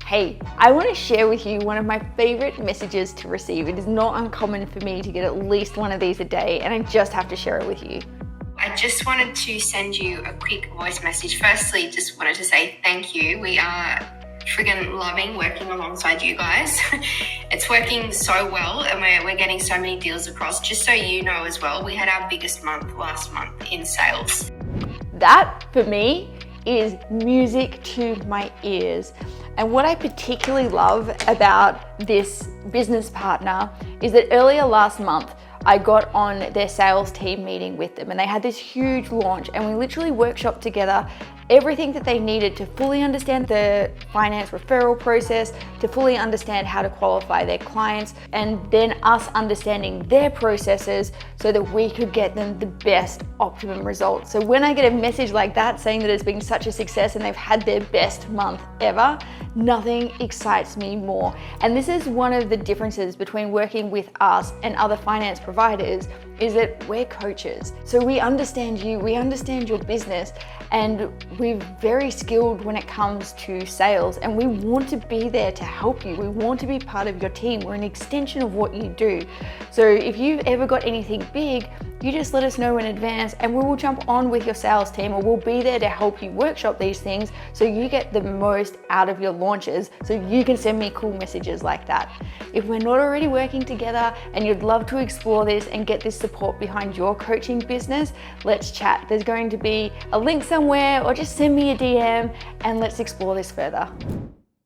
Hey, I want to share with you one of my favorite messages to receive. It is not uncommon for me to get at least one of these a day, and I just have to share it with you. I just wanted to send you a quick voice message. Firstly, just wanted to say thank you. We are friggin' loving working alongside you guys. It's working so well and we're getting so many deals across. Just so you know as well, we had our biggest month last month in sales. That, for me, is music to my ears. And what I particularly love about this business partner is that earlier last month, I got on their sales team meeting with them and they had this huge launch and we literally workshopped together everything that they needed to fully understand the finance referral process, to fully understand how to qualify their clients, and then us understanding their processes so that we could get them the best optimum results. So when I get a message like that saying that it's been such a success and they've had their best month ever, nothing excites me more. And this is one of the differences between working with us and other finance providers, is that we're coaches. So we understand you, we understand your business, and we're very skilled when it comes to sales, and we want to be there to help you. We want to be part of your team. We're an extension of what you do. So if you've ever got anything big, you just let us know in advance and we will jump on with your sales team, or we'll be there to help you workshop these things so you get the most out of your launches, so you can send me cool messages like that. If we're not already working together and you'd love to explore this and get this support behind your coaching business, let's chat. There's going to be a link somewhere, or just send me a DM and let's explore this further.